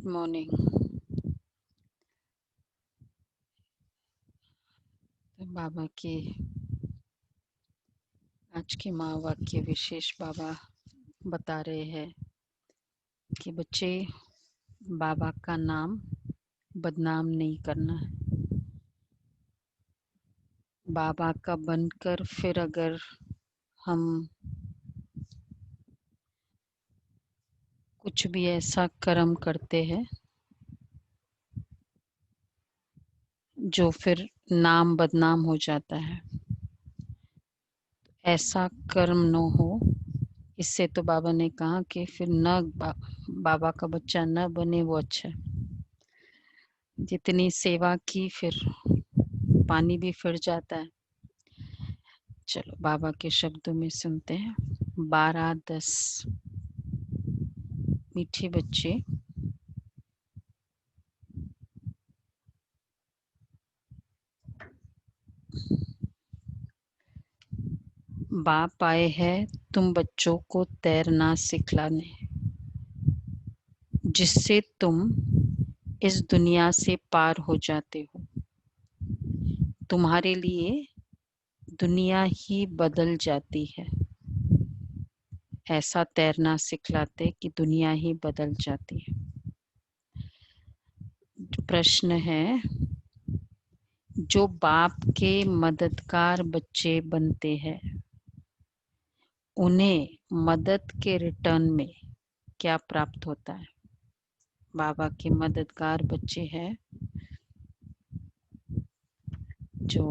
Good morning. बाबा की आज की माँ वाक्य विशेष बाबा बता रहे हैं कि बच्चे, बाबा का नाम बदनाम नहीं करना है। बाबा का बनकर फिर अगर हम कुछ भी ऐसा कर्म करते हैं जो फिर नाम बदनाम हो जाता है, ऐसा कर्म न हो। इससे तो बाबा ने कहा कि फिर बाबा का बच्चा न बने वो अच्छा है। जितनी सेवा की फिर पानी भी फिर जाता है। चलो बाबा के शब्दों में सुनते हैं। 12-10 मीठे बच्चे बाप आए हैं तुम बच्चों को तैरना सिखलाने, जिससे तुम इस दुनिया से पार हो जाते हो। तुम्हारे लिए दुनिया ही बदल जाती है। ऐसा तैरना सिखलाते कि दुनिया ही बदल जाती है। प्रश्न है, जो बाप के मददगार बच्चे बनते हैं उन्हें मदद के रिटर्न में क्या प्राप्त होता है? बाबा के मददगार बच्चे हैं जो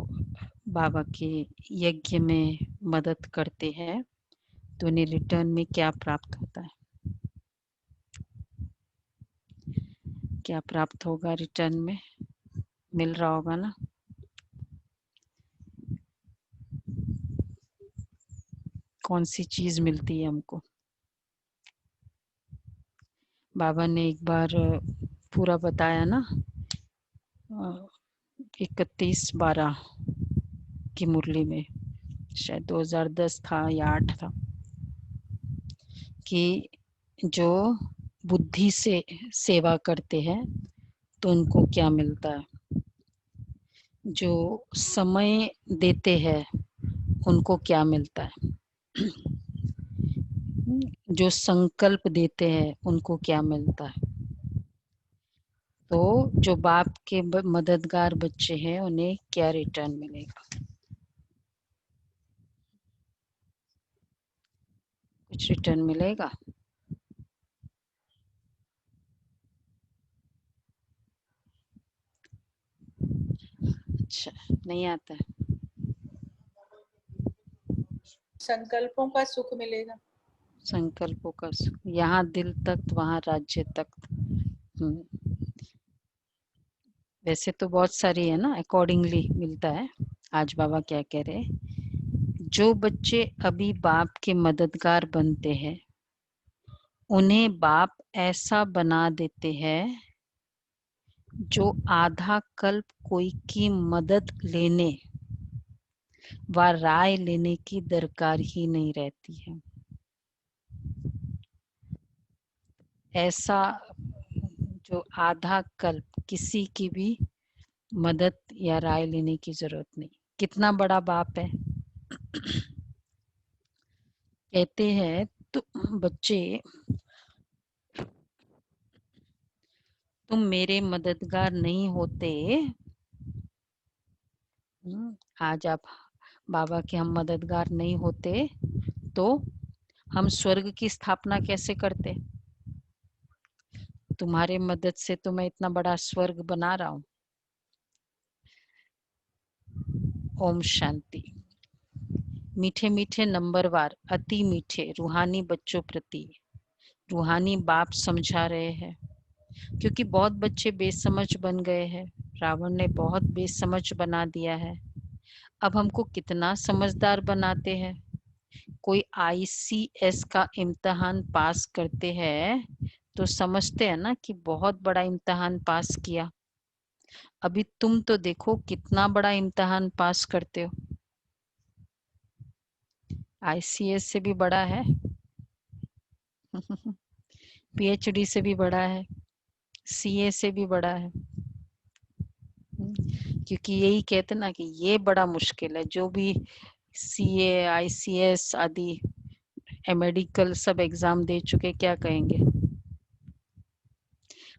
बाबा के यज्ञ में मदद करते हैं, तो उन्हें रिटर्न में क्या प्राप्त होता है? क्या प्राप्त होगा रिटर्न में? मिल रहा होगा ना? कौन सी चीज मिलती है हमको? बाबा ने एक बार पूरा बताया ना, 31/12 की मुरली में, शायद 2010 था या 8 था, कि जो बुद्धि से सेवा करते हैं तो उनको क्या मिलता है, जो समय देते हैं उनको क्या मिलता है, जो संकल्प देते हैं उनको क्या मिलता है। तो जो बाप के मददगार बच्चे हैं उन्हें क्या रिटर्न मिलेगा? कुछ रिटर्न मिलेगा? अच्छा, नहीं आता है। संकल्पों का सुख मिलेगा। संकल्पों का सुख, यहाँ दिल तक वहाँ राज्य तक। वैसे तो बहुत सारी है ना, अकॉर्डिंगली मिलता है। आज बाबा क्या कह रहे हैं, जो बच्चे अभी बाप के मददगार बनते हैं उन्हें बाप ऐसा बना देते हैं जो आधा कल्प कोई की मदद लेने व राय लेने की दरकार ही नहीं रहती है। ऐसा जो आधा कल्प किसी की भी मदद या राय लेने की जरूरत नहीं। कितना बड़ा बाप है। कहते हैं तो बच्चे, तुम मेरे मददगार नहीं होते, आज आप बाबा के हम मददगार नहीं होते तो हम स्वर्ग की स्थापना कैसे करते? तुम्हारे मदद से तो मैं इतना बड़ा स्वर्ग बना रहा हूँ। ओम शांति। मीठे मीठे नंबरवार अति मीठे रूहानी बच्चों प्रति रूहानी बाप समझा रहे हैं, क्योंकि बहुत बच्चे बेसमझ बन गए हैं। रावण ने बहुत बेसमझ बना दिया है। अब हमको कितना समझदार बनाते हैं। कोई ICS का इम्तिहान पास करते हैं तो समझते हैं ना कि बहुत बड़ा इम्तिहान पास किया। अभी तुम तो देखो कितना बड़ा इम्तिहान पास करते हो। ICS से भी बड़ा है। PhD से भी बड़ा है। सीए से भी बड़ा है। क्योंकि यही कहते ना कि ये बड़ा मुश्किल है। जो भी सीए, आईसीएस आदि मेडिकल सब एग्जाम दे चुके, क्या कहेंगे,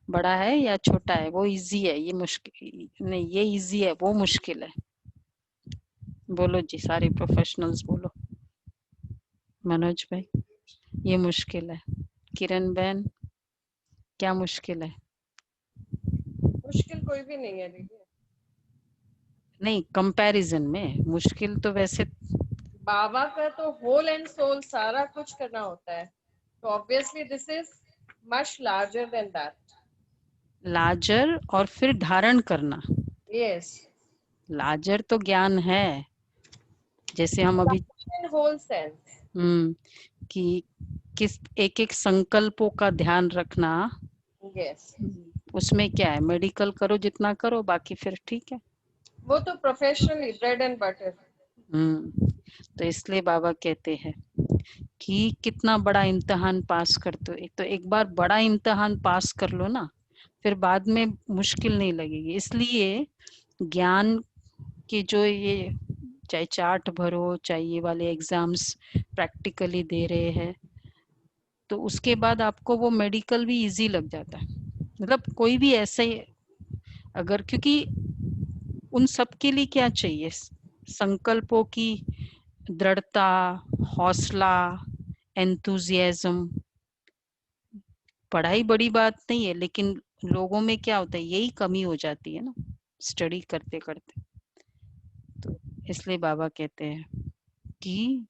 बड़ा है या छोटा है? वो इजी है, ये मुश्किल नहीं, ये इजी है, वो मुश्किल है। बोलो जी, सारे प्रोफेशनल्स बोलो। मनोज भाई, ये मुश्किल है। किरण बहन, क्या मुश्किल है? मुश्किल कोई भी नहीं है दीदी। नहीं, कंपैरिजन में मुश्किल तो वैसे बाबा का तो होल एंड सोल सारा कुछ करना होता है, तो obviously this is much larger than that. Larger और फिर धारण करना। यस, लार्जर तो ज्ञान है, जैसे हम अभी इन होल सेंस। कि किस एक एक संकल्पों का ध्यान रखना। यस, उसमें क्या है, मेडिकल करो जितना करो, बाकी फिर ठीक है। वो तो प्रोफेशनली ब्रेड एंड बटर। तो इसलिए बाबा कहते हैं कि कितना बड़ा इम्तिहान पास करते हो। एक तो एक बार बड़ा इम्तिहान पास कर लो ना, फिर बाद में मुश्किल नहीं लगेगी। इसलिए ज्ञान की जो ये, चाहे चार्ट भरो, चाहे ये वाले एग्जाम्स प्रैक्टिकली दे रहे हैं, तो उसके बाद आपको वो मेडिकल भी इजी लग जाता है। मतलब कोई भी ऐसे, अगर, क्योंकि उन सब के लिए क्या चाहिए, संकल्पों की दृढ़ता, हौसला, एंथुजियाज्म। पढ़ाई बड़ी बात नहीं है, लेकिन लोगों में क्या होता है, यही कमी हो जाती है ना स्टडी करते करते। तो इसलिए बाबा कहते हैं कि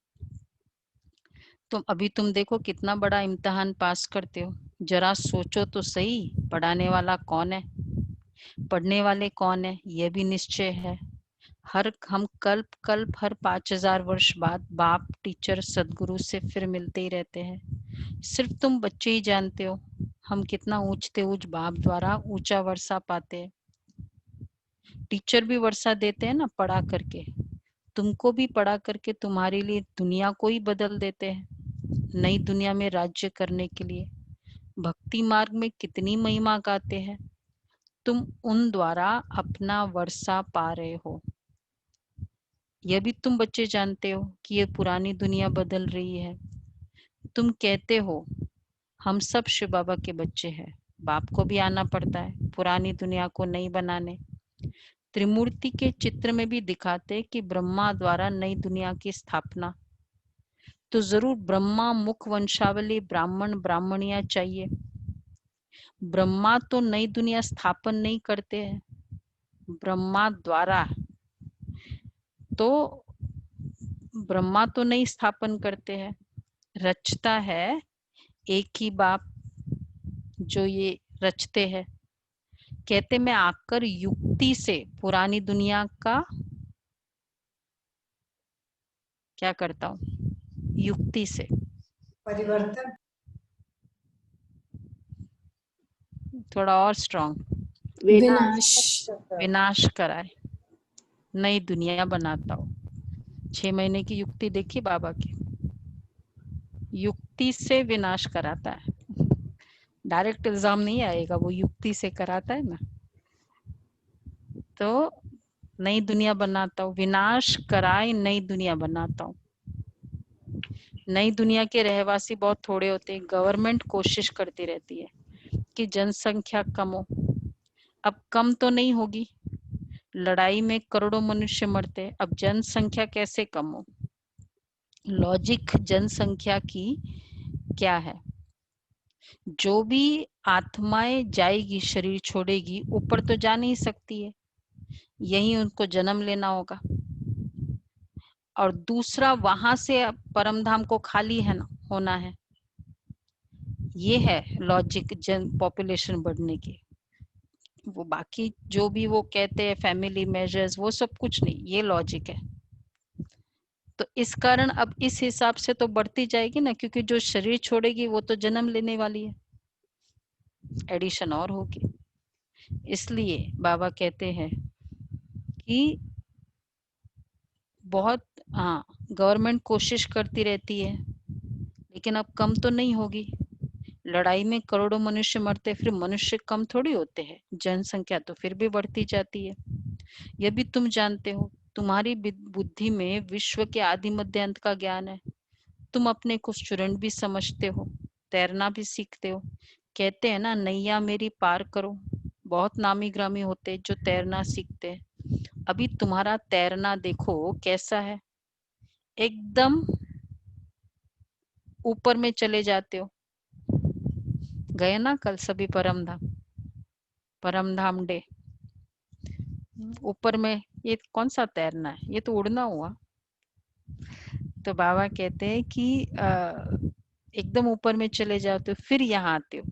तुम देखो कितना बड़ा इम्तिहान पास करते हो। जरा सोचो तो सही, पढ़ाने वाला कौन है, पढ़ने वाले कौन है, यह भी निश्चय है। हम कल्प कल्प हर 5000 वर्ष बाद बाप, टीचर, सदगुरु से फिर मिलते ही रहते हैं। सिर्फ तुम बच्चे ही जानते हो हम कितना ऊंचते ऊंच बाप द्वारा ऊंचा वर्षा पाते हैं। टीचर भी वर्षा देते हैं ना पढ़ा करके, तुमको भी पढ़ा करके तुम्हारे लिए दुनिया को ही बदल देते हैं, नई दुनिया में राज्य करने के लिए। भक्ति मार्ग में कितनी महिमा गाते हैं, तुम उन द्वारा अपना वर्षा पा रहे हो। यह भी तुम बच्चे जानते हो कि ये पुरानी दुनिया बदल रही है। तुम कहते हो हम सब शिव बाबा के बच्चे हैं, बाप को भी आना पड़ता है पुरानी दुनिया को नई बनाने। त्रिमूर्ति के चित्र में भी दिखाते कि ब्रह्मा द्वारा नई दुनिया की स्थापना, तो जरूर ब्रह्मा मुख वंशावली ब्राह्मण ब्राह्मणियां चाहिए। ब्रह्मा तो नई दुनिया स्थापन नहीं करते हैं, ब्रह्मा द्वारा, तो ब्रह्मा तो नहीं स्थापन करते हैं, रचता है एक ही बाप जो ये रचते हैं। कहते मैं आकर युक्ति से पुरानी दुनिया का क्या करता हूँ, युक्ति से परिवर्तन। थोड़ा और स्ट्रॉन्ग, विनाश। विनाश कराए, नई दुनिया बनाता हूँ। 6 महीने की युक्ति देखी बाबा की, युक्ति से विनाश कराता है। डायरेक्ट इल्जाम नहीं आएगा, वो युक्ति से कराता है ना। तो नई दुनिया बनाता हूँ, विनाश कराए नई दुनिया बनाता हूँ। नई दुनिया के रहवासी बहुत थोड़े होते हैं। गवर्नमेंट कोशिश करती रहती है कि जनसंख्या कम हो, अब कम तो नहीं होगी, लड़ाई में करोड़ों मनुष्य मरते, अब जनसंख्या कैसे कम हो। लॉजिक जनसंख्या की क्या है, जो भी आत्माएं जाएगी, शरीर छोड़ेगी, ऊपर तो जा नहीं सकती है, यही उनको जन्म लेना होगा। और दूसरा, वहां से परमधाम को खाली है ना, होना है। ये है लॉजिक जन पॉपुलेशन बढ़ने की। वो बाकी जो भी वो कहते हैं फैमिली मेजर्स, वो सब कुछ नहीं, ये लॉजिक है। तो इस कारण अब इस हिसाब से तो बढ़ती जाएगी ना, क्योंकि जो शरीर छोड़ेगी वो तो जन्म लेने वाली है, एडिशन और होगी। इसलिए बाबा कहते हैं कि बहुत, हाँ, गवर्नमेंट कोशिश करती रहती है, लेकिन अब कम तो नहीं होगी। लड़ाई में करोड़ों मनुष्य मरते, फिर मनुष्य कम थोड़ी होते हैं, जनसंख्या तो फिर भी बढ़ती जाती है। यह भी तुम जानते हो। तुम्हारी बुद्धि में विश्व के आदि मध्य अंत का ज्ञान है। तुम अपने को स्टूडेंट भी समझते हो, तैरना भी सीखते हो। कहते हैं ना, नैया मेरी पार करो। बहुत नामी ग्रामी होते जो तैरना सीखते हैं। अभी तुम्हारा तैरना देखो कैसा है, एकदम ऊपर में चले जाते हो। गए ना कल सभी परम धाम डे, ऊपर में। ये कौन सा तैरना है, ये तो उड़ना हुआ। तो बाबा कहते हैं कि एकदम ऊपर में चले जाते हो, फिर यहाँ आते हो।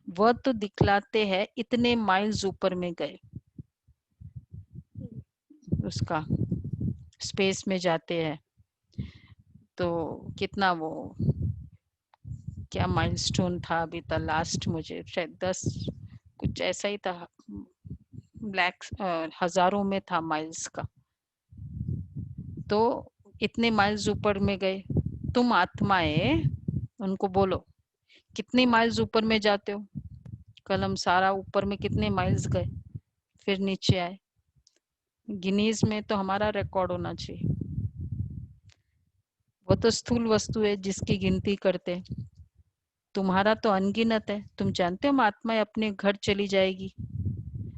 वह तो दिखलाते हैं इतने माइल्स ऊपर में गए, उसका स्पेस में जाते हैं। तो कितना वो क्या माइलस्टोन था अभी तक लास्ट, मुझे शायद 10 कुछ ऐसा ही था, ब्लैक हजारों में था माइल्स का। तो इतने माइल्स ऊपर में गए। तुम आत्माएं उनको बोलो कितने माइल्स ऊपर में जाते हो। कल हम सारा ऊपर में कितने माइल्स गए, फिर नीचे आए। गिनीज में तो हमारा रिकॉर्ड होना चाहिए। वो तो स्थूल वस्तु है जिसकी गिनती करते। तुम्हारा तो अनगिनत है। तुम जानते हो आत्मा अपने घर चली जाएगी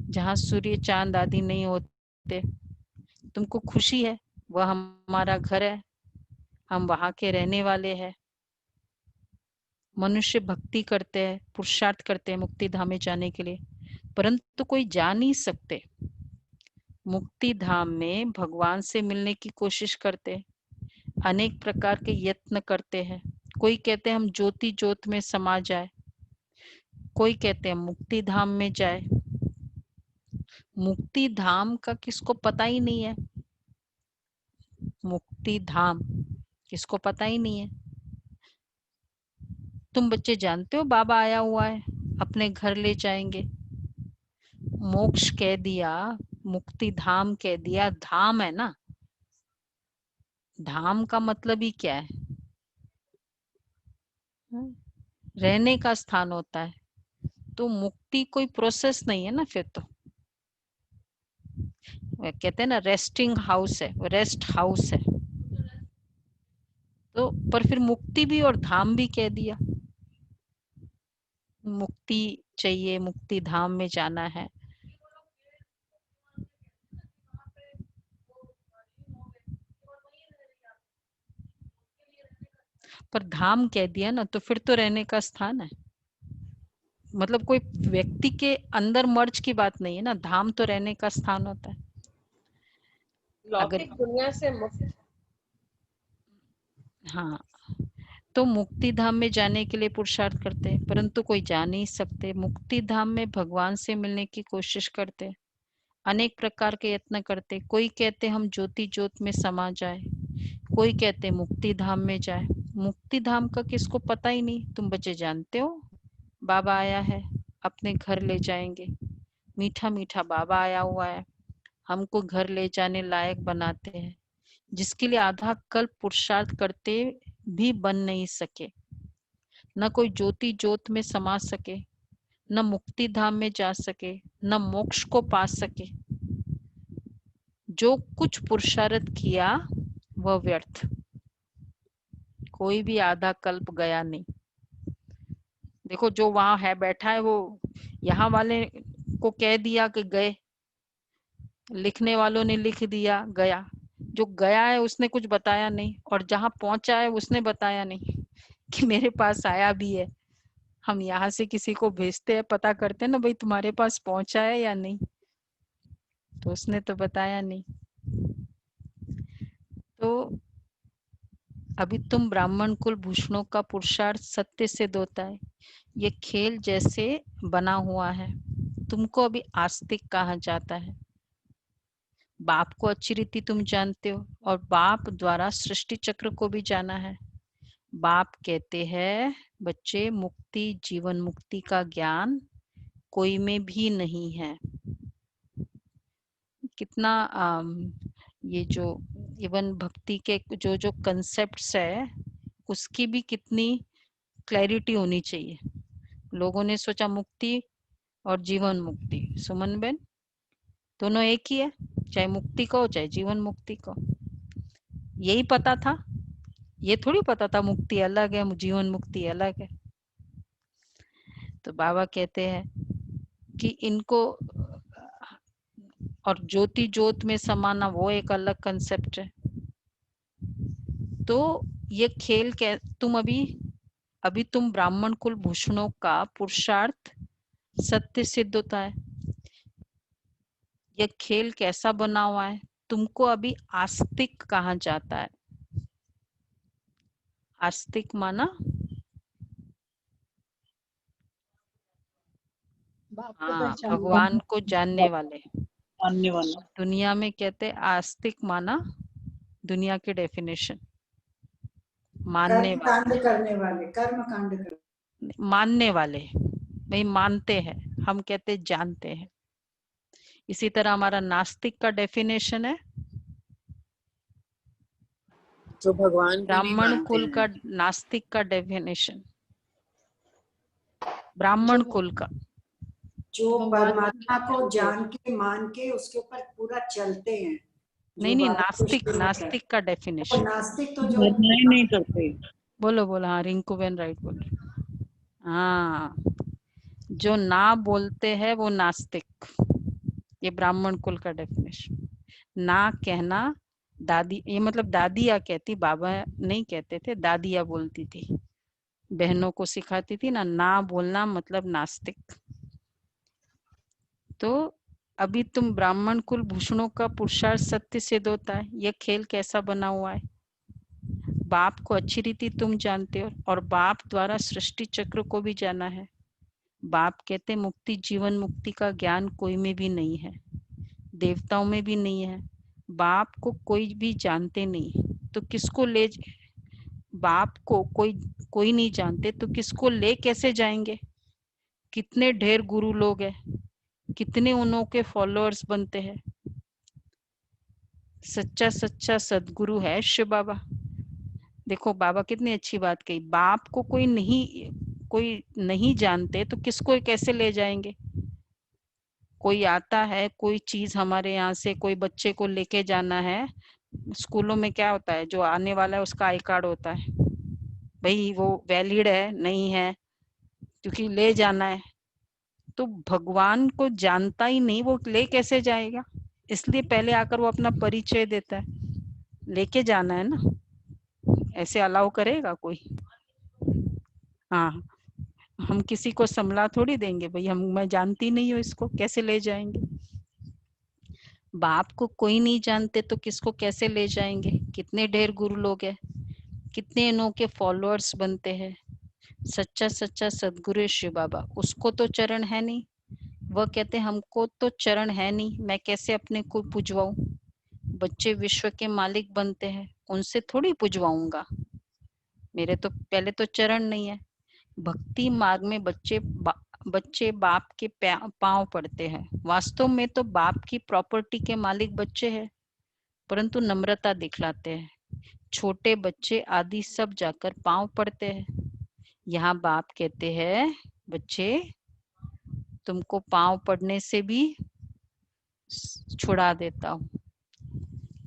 जहाँ सूर्य चांद आदि नहीं होते। तुमको खुशी है, वह हमारा घर है, हम वहां के रहने वाले हैं। मनुष्य भक्ति करते हैं, पुरुषार्थ करते हैं मुक्ति धाम में जाने के लिए, परंतु कोई जा नहीं सकते। मुक्ति धाम में भगवान से मिलने की कोशिश करते हैं, अनेक प्रकार के यत्न करते हैं। कोई कहते हैं हम ज्योति ज्योत में समा जाए, कोई कहते हैं मुक्ति धाम में जाए। मुक्ति धाम का किसको पता ही नहीं है। मुक्ति धाम किसको पता ही नहीं है। तुम बच्चे जानते हो बाबा आया हुआ है, अपने घर ले जाएंगे। मोक्ष कह दिया, मुक्ति धाम कह दिया। धाम है ना, धाम का मतलब ही क्या है, रहने का स्थान होता है। तो मुक्ति कोई प्रोसेस नहीं है ना, फिर तो कहते हैं ना रेस्टिंग हाउस है, रेस्ट हाउस है। तो पर फिर मुक्ति भी और धाम भी कह दिया। मुक्ति चाहिए, मुक्ति धाम में जाना है। पर धाम कह दिया ना, तो फिर तो रहने का स्थान है। मतलब कोई व्यक्ति के अंदर मर्ज की बात नहीं है ना, धाम तो रहने का स्थान होता है। लौकिक दुनिया से मुक्त। हाँ, तो मुक्ति धाम में जाने के लिए पुरुषार्थ करते हैं, परंतु कोई जा नहीं सकते। मुक्ति धाम में भगवान से मिलने की कोशिश करते, अनेक प्रकार के यत्न करते। कोई कहते हम ज्योति ज्योत में समा जाए, कोई कहते मुक्ति धाम में जाए। मुक्ति धाम का किसको पता ही नहीं। तुम बच्चे जानते हो बाबा आया है, अपने घर ले जाएंगे। मीठा मीठा बाबा आया हुआ है, हमको घर ले जाने लायक बनाते हैं, जिसके लिए आधा कल्प पुरुषार्थ करते भी बन नहीं सके। न कोई ज्योति ज्योत में समा सके, न मुक्ति धाम में जा सके, न मोक्ष को पा सके। जो कुछ पुरुषार्थ किया वह व्यर्थ। कोई भी आधा कल्प गया नहीं। देखो जो वहां है बैठा है, वो यहाँ वाले को कह दिया कि गए, लिखने वालों ने लिख दिया गया। जो गया है उसने कुछ बताया नहीं, और जहां पहुंचा है उसने बताया नहीं कि मेरे पास आया भी है। हम यहाँ से किसी को भेजते हैं, पता करते हैं ना भाई तुम्हारे पास पहुंचा है या नहीं, तो उसने तो बताया नहीं। तो अभी तुम ब्राह्मण कुल भूषणों का पुरुषार्थ सत्य सिद्ध होता है। ये खेल जैसे बना हुआ है। तुमको अभी आस्तिक कहा जाता है। बाप को अच्छी रीति तुम जानते हो, और बाप द्वारा सृष्टि चक्र को भी जाना है। बाप कहते हैं बच्चे, मुक्ति जीवन मुक्ति का ज्ञान कोई में भी नहीं है। कितना ये जो इवन भक्ति के जो जो कंसेप्ट्स है, उसकी भी कितनी क्लैरिटी होनी चाहिए। लोगों ने सोचा मुक्ति और जीवन मुक्ति। सुमन बेन, दोनों एक ही है, चाहे मुक्ति को चाहे जीवन मुक्ति को। यही पता था, ये थोड़ी पता था मुक्ति अलग है जीवन मुक्ति अलग है। तो बाबा कहते हैं कि इनको, और ज्योति ज्योत में समाना वो एक अलग कंसेप्ट है। तो ये खेल तुम अभी तुम ब्राह्मण कुल भूषणों का पुरुषार्थ सत्य सिद्ध होता है। ये खेल कैसा बना हुआ है, तुमको अभी आस्तिक कहा जाता है। आस्तिक माना हाँ, भगवान को जानने वाले। दुनिया में कहते आस्तिक माना, दुनिया की डेफिनेशन मानने वाले, करने वाले, कर्म कांड करने, मानने वाले, भाई मानते हैं, हम कहते जानते हैं। इसी तरह हमारा नास्तिक का डेफिनेशन है जो भगवान को नहीं ब्राह्मण मानते कुल हैं। का नास्तिक का डेफिनेशन, ब्राह्मण कुल का जो परमात्मा को जान के मान के उसके ऊपर पूरा चलते हैं। नहीं, नास्तिक का डेफिनेशन। नास्तिक तो जो नहीं करते। बोलो हाँ, रिंकू बेन राइट बोल रही। हाँ, जो ना बोलते हैं वो नास्तिक, ये ब्राह्मण कुल का डेफिनेशन। ना कहना, दादी, ये मतलब दादिया कहती, बाबा नहीं कहते थे, दादिया बोलती थी, बहनों को सिखाती थी ना बोलना मतलब नास्तिक। तो अभी तुम ब्राह्मण कुल भूषणों का पुरुषार्थ सत्य सिद्ध होता है। यह खेल कैसा बना हुआ है, बाप को अच्छी रीति तुम जानते हो और बाप द्वारा सृष्टि चक्र को भी जाना है। बाप कहते मुक्ति जीवन मुक्ति का ज्ञान कोई में भी नहीं है, देवताओं में भी नहीं है। बाप को कोई भी जानते नहीं तो किसको ले, बाप को कोई नहीं जानते तो किसको ले कैसे जाएंगे। कितने ढेर गुरु लोग हैं, कितने उन्हों के फॉलोअर्स बनते हैं। सच्चा सदगुरु है शिव बाबा। देखो बाबा कितनी अच्छी बात कही, बाप को कोई नहीं जानते तो किसको कैसे ले जाएंगे। कोई आता है, कोई चीज हमारे यहाँ से कोई बच्चे को लेके जाना है, स्कूलों में क्या होता है, जो आने वाला है उसका आई कार्ड होता है, भाई वो वैलिड है नहीं है, क्योंकि ले जाना है। तो भगवान को जानता ही नहीं, वो ले कैसे जाएगा। इसलिए पहले आकर वो अपना परिचय देता है, लेके जाना है ना, ऐसे अलाउ करेगा कोई। हाँ, हम किसी को समला थोड़ी देंगे, भाई मैं जानती नहीं हूँ इसको, कैसे ले जाएंगे। बाप को कोई नहीं जानते तो किसको कैसे ले जाएंगे। कितने ढेर गुरु लोग हैं, कितने इनों के फॉलोअर्स बनते हैं। सच्चा सदगुरु शिव बाबा, उसको तो चरण है नहीं, वह कहते हमको तो चरण है नहीं, मैं कैसे अपने को पुजवाऊं। बच्चे विश्व के मालिक बनते हैं, उनसे थोड़ी पुजवाऊंगा, मेरे तो पहले तो चरण नहीं है। भक्ति मार्ग में बच्चे बाप के पांव पड़ते हैं। वास्तव में तो बाप की प्रॉपर्टी के मालिक बच्चे हैं, परंतु नम्रता दिखलाते हैं। छोटे बच्चे आदि सब जाकर पांव पड़ते हैं। यहाँ बाप कहते हैं बच्चे तुमको पांव पड़ने से भी छुड़ा देता हूँ।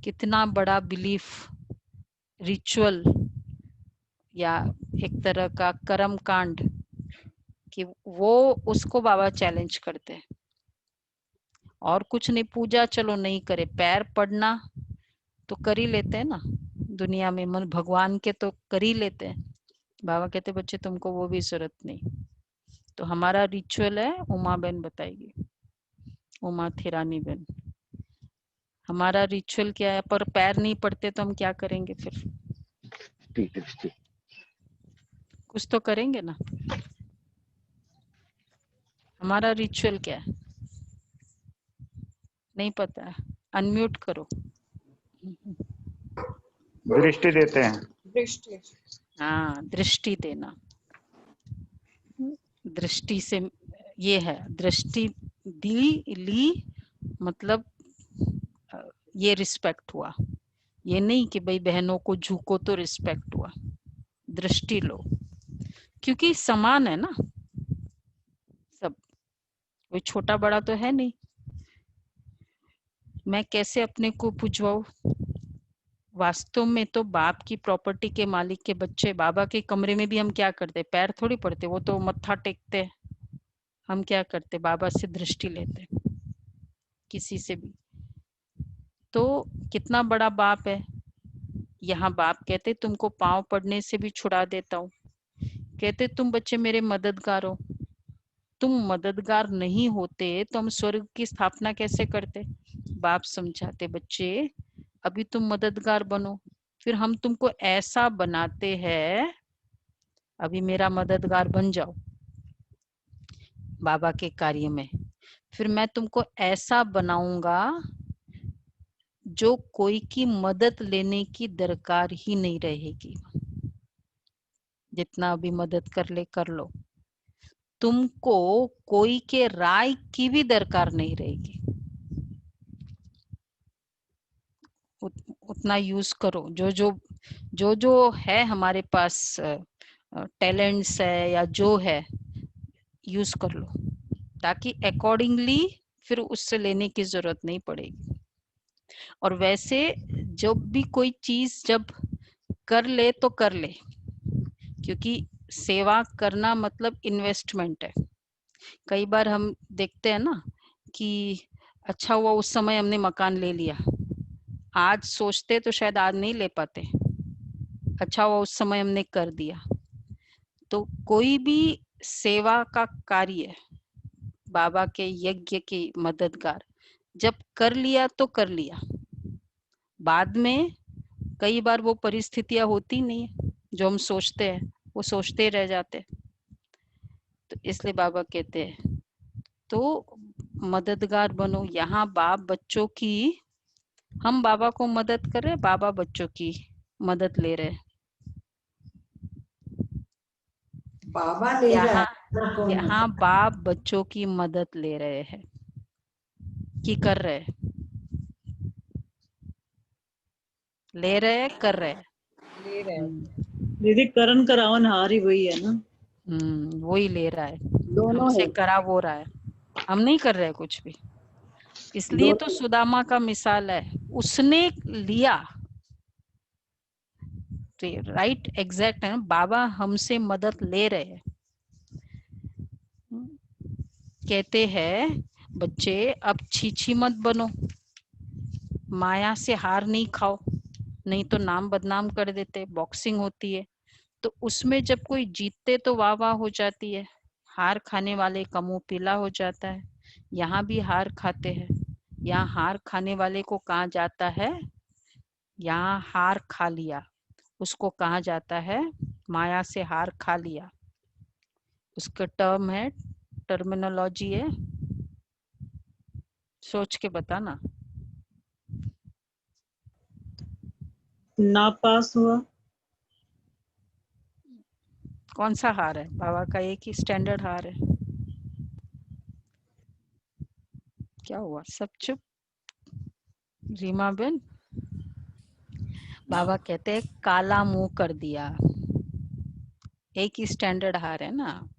कितना बड़ा बिलीफ, रिचुअल या एक तरह का कर्म कांड कि वो उसको बाबा चैलेंज करते हैं। और कुछ नहीं, पूजा चलो नहीं करे, पैर पड़ना तो कर ही लेते हैं ना दुनिया में, मन भगवान के तो कर ही लेते हैं। बाबा कहते बच्चे तुमको वो भी जरूरत नहीं। तो हमारा रिचुअल है, उमा बहन बताएगी, उमा थिरानी बहन, हमारा रिचुअल क्या है। पर पैर नहीं पड़ते तो हम क्या करेंगे फिर, ठीक। कुछ तो करेंगे ना। हमारा रिचुअल क्या है नहीं पता है, अनम्यूट करो। दृष्टि देते हैं। दृष्टि, हाँ, दृष्टि देना। दृष्टि से ये है, दृष्टि ली मतलब ये रिस्पेक्ट हुआ। ये नहीं कि भाई बहनों को झुको तो रिस्पेक्ट हुआ। दृष्टि लो, क्योंकि समान है ना, कोई छोटा बड़ा तो है नहीं, मैं कैसे अपने को पुजवाऊं? वास्तव में तो बाप की प्रॉपर्टी के मालिक के बच्चे, बाबा के कमरे में भी हम क्या करते, पैर थोड़ी पड़ते, वो तो मत्था टेकते। हम क्या करते, बाबा से दृष्टि लेते, किसी से भी। तो कितना बड़ा बाप है। यहाँ बाप कहते तुमको पांव पड़ने से भी छुड़ा देता हूँ। कहते तुम बच्चे मेरे मददगार हो। तुम मददगार नहीं होते तो हम स्वर्ग की स्थापना कैसे करते? बाप समझाते, बच्चे अभी तुम मददगार बनो, फिर हम तुमको ऐसा बनाते हैं, अभी मेरा मददगार बन जाओ बाबा के कार्य में, फिर मैं तुमको ऐसा बनाऊंगा जो कोई की मदद लेने की दरकार ही नहीं रहेगी। जितना अभी मदद कर ले कर लो, तुमको कोई के राय की भी दरकार नहीं रहेगी। उतना यूज करो जो है हमारे पास, टैलेंट्स है या जो है, यूज कर लो, ताकि अकॉर्डिंगली फिर उससे लेने की जरूरत नहीं पड़ेगी। और वैसे जब भी कोई चीज जब कर ले तो कर ले, क्योंकि सेवा करना मतलब इन्वेस्टमेंट है। कई बार हम देखते हैं ना कि अच्छा हुआ उस समय हमने मकान ले लिया, आज सोचते तो शायद आज नहीं ले पाते, अच्छा हुआ उस समय हमने कर दिया। तो कोई भी सेवा का कार्य, बाबा के यज्ञ की मददगार जब कर लिया तो कर लिया, बाद में कई बार वो परिस्थितियां होती नहीं है जो हम सोचते हैं, वो सोचते रह जाते। तो इसलिए बाबा कहते हैं तो मददगार बनो। यहाँ बाप बच्चों की, हम बाबा को मदद कर रहे, बाबा बच्चों की मदद ले रहे। बाबा ले रहा है, यहाँ बाप बच्चों की मदद ले रहे हैं कि कर रहे, ले रहे कर रहे। ले रहे हैं। दीदी करण करावन हार ही वही है ना, वही ले रहा है, दोनों हमसे है। करा वो रहा है, हम नहीं कर रहे कुछ भी। इसलिए तो सुदामा का मिसाल है, उसने लिया, राइट एग्जैक्ट है ना, बाबा हमसे मदद ले रहे हैं। कहते हैं बच्चे अब छीछी मत बनो, माया से हार नहीं खाओ, नहीं तो नाम बदनाम कर देते। बॉक्सिंग होती है तो उसमें जब कोई जीतते तो वाह वाह हो जाती है, हार खाने वाले का मुंह पीला हो जाता है। यहाँ भी हार खाते हैं, यहाँ हार खाने वाले को कहा जाता है, यहाँ हार खा लिया उसको कहा जाता है, माया से हार खा लिया। उसका टर्म है, टर्मिनोलॉजी है, सोच के बताना। नापास हुआ। कौन सा हार है? बाबा का एक ही स्टैंडर्ड हार है। क्या हुआ, सब चुप? रीमा बेन, बाबा कहते हैं काला मुंह कर दिया, एक ही स्टैंडर्ड हार है ना।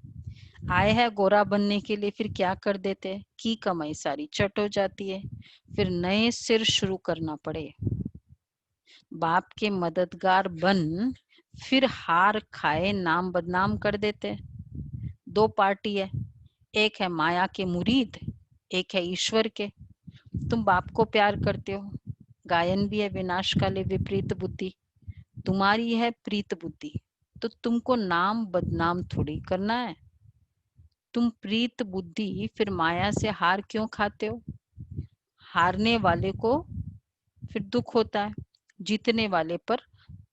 आए हैं गोरा बनने के लिए, फिर क्या कर देते, की कमाई सारी चट हो जाती है, फिर नए सिर शुरू करना पड़े। बाप के मददगार बन फिर हार खाए नाम बदनाम कर देते। दो पार्टी है, एक है माया के मुरीद, एक है ईश्वर के। तुम बाप को प्यार करते हो, गायन भी है विनाश काले विपरीत बुद्धि, तुम्हारी है प्रीत बुद्धि, तो तुमको नाम बदनाम थोड़ी करना है। तुम प्रीत बुद्धि फिर माया से हार क्यों खाते हो? हारने वाले को फिर दुख होता है, जीतने वाले पर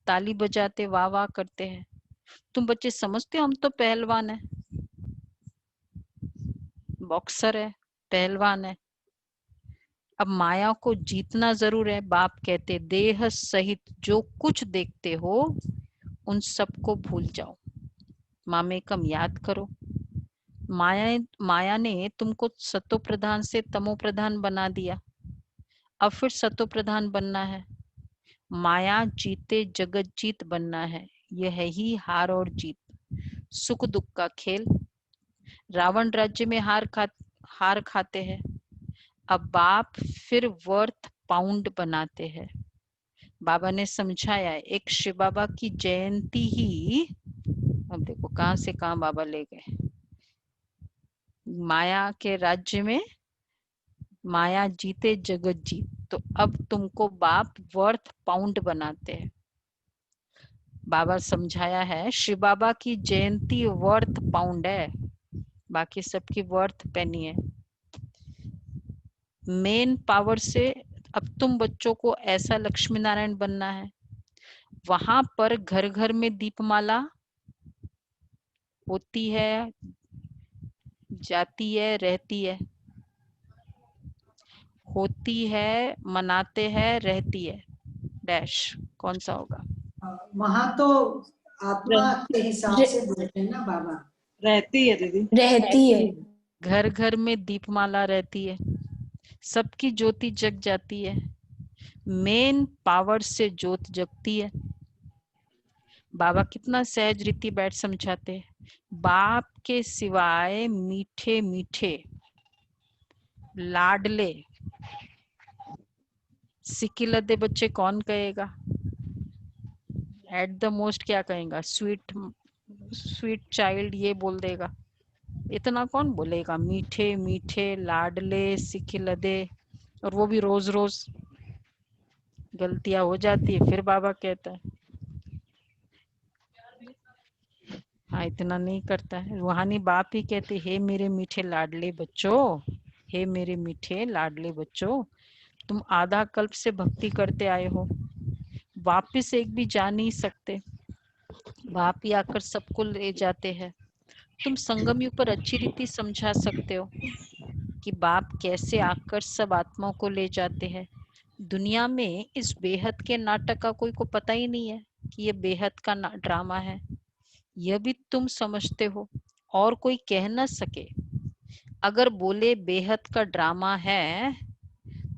ताली बजाते वाह वाह करते हैं। तुम बच्चे समझते हो हम तो पहलवान है, बॉक्सर है, पहलवान है। अब माया को जीतना जरूर है। बाप कहते देह सहित जो कुछ देखते हो उन सबको भूल जाओ, मामेकम याद करो। माया ने तुमको सतो प्रधान से तमो प्रधान बना दिया, अब फिर सतो प्रधान बनना है। माया जीते जगत जीत बनना है, यह है ही हार और जीत, सुख दुख का खेल। रावण राज्य में हार खाते हैं। अब बाप फिर वर्थ पाउंड बनाते हैं। बाबा ने समझाया एक शिव बाबा की जयंती ही, अब देखो कहां से कहां बाबा ले गए। माया के राज्य में माया जीते जगत जीत, तो अब तुमको बाप वर्थ पाउंड बनाते हैं। बाबा समझाया है शिव बाबा की जयंती वर्थ पाउंड है, बाकी सबकी वर्थ पेनी है। मेन पावर से अब तुम बच्चों को ऐसा लक्ष्मी नारायण बनना है, वहां पर घर घर में दीपमाला होती है, जाती है, रहती है, होती है, मनाते हैं, रहती है, डैश कौन सा होगा? वहाँ तो आत्मा के हिसाब से बोलते हैं ना बाबा। रहती है दीदी। रहती है। घर घर में दीपमाला रहती है, सबकी ज्योति जग जाती है, मेन पावर से ज्योत जगती है। बाबा कितना सहज रीति बैठ समझाते हैं। बाप के सिवाय मीठे मीठे लाडले सिकिलदे बच्चे कौन कहेगा? एट द मोस्ट क्या कहेगा? स्वीट स्वीट चाइल्ड ये बोल देगा, इतना कौन बोलेगा? मीठे मीठे लाडले सिकिलदे, और वो भी रोज रोज। गलतियां हो जाती है, फिर बाबा कहता है हाँ इतना नहीं करता है। रूहानी बाप ही कहते हे मेरे मीठे लाडले बच्चों, हे मेरे मीठे लाडले बच्चों, तुम आधा कल्प से भक्ति करते आए हो, वापिस एक भी जा नहीं सकते, बाप ही आकर सबको ले जाते हैं। तुम संगम युग पर अच्छी रीति समझा सकते हो कि बाप कैसे आकर सब आत्माओं को ले जाते हैं। दुनिया में इस बेहद के नाटक का कोई को पता ही नहीं है कि ये बेहद का ड्रामा है, यह भी तुम समझते हो, और कोई कह न सके। अगर बोले बेहद का ड्रामा है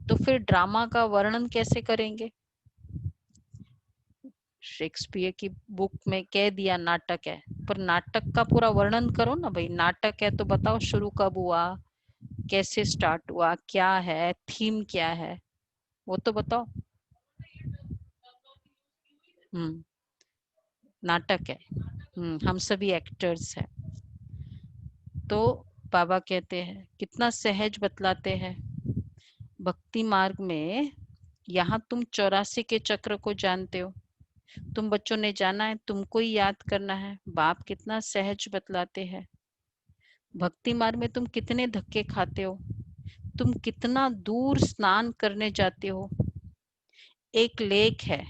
तो फिर ड्रामा का वर्णन कैसे करेंगे? शेक्सपियर की बुक में कह दिया नाटक है, पर नाटक का पूरा वर्णन करो ना भाई। नाटक है तो बताओ शुरू कब हुआ, कैसे स्टार्ट हुआ, क्या है, थीम क्या है, वो तो बताओ। नाटक है, हम सभी एक्टर्स हैं। तो बाबा कहते हैं कितना सहज बतलाते हैं। भक्ति मार्ग में यहाँ तुम 84 के चक्र को जानते हो, तुम बच्चों ने जाना है, तुमको ही याद करना है। बाप कितना सहज बतलाते हैं। भक्ति मार्ग में तुम कितने धक्के खाते हो, तुम कितना दूर स्नान करने जाते हो। एक लेक है,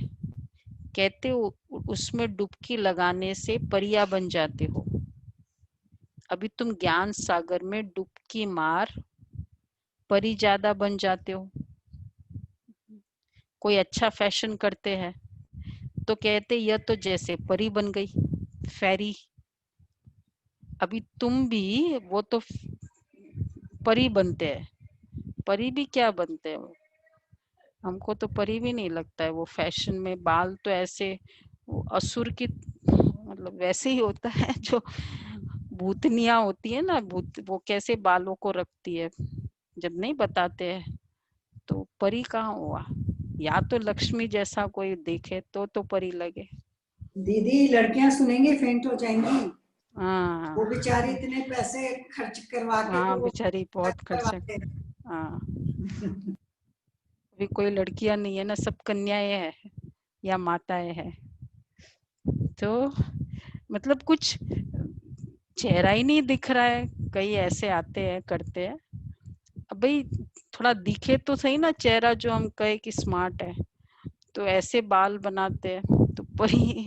कहते हो उसमें डुबकी लगाने से परिया बन जाते हो। अभी तुम ज्ञान सागर में डुबकी मार परी ज्यादा बन जाते हो। कोई अच्छा फैशन करते हैं तो कहते यह तो जैसे परी बन गई, फेरी। अभी तुम भी वो तो परी बनते हैं, परी भी क्या बनते हैं, हमको तो परी भी नहीं लगता है। वो फैशन में बाल तो ऐसे वो असुर की मतलब वैसे ही होता है जो भूतनियां होती है ना, भूत वो कैसे बालों को रखती है, जब नहीं बताते हैं तो परी कहाँ हुआ। या तो लक्ष्मी जैसा कोई देखे तो परी लगे। दीदी लड़कियां सुनेंगे फेंट हो जाएंगी। हाँ वो बेचारी इतने पैसे खर्च करवा के हाँ तो बेचारी बहुत खर्चा। करवाते हैं। हाँ अभी कोई लड़कियां नहीं है ना, सब कन्याएं हैं या माताएं हैं। तो मतलब कुछ चेहरा ही नहीं दिख रहा है, कई ऐसे आते हैं करते हैं। अब भाई थोड़ा दिखे तो सही ना चेहरा, जो हम कहे कि स्मार्ट है, तो ऐसे बाल बनाते हैं तो परी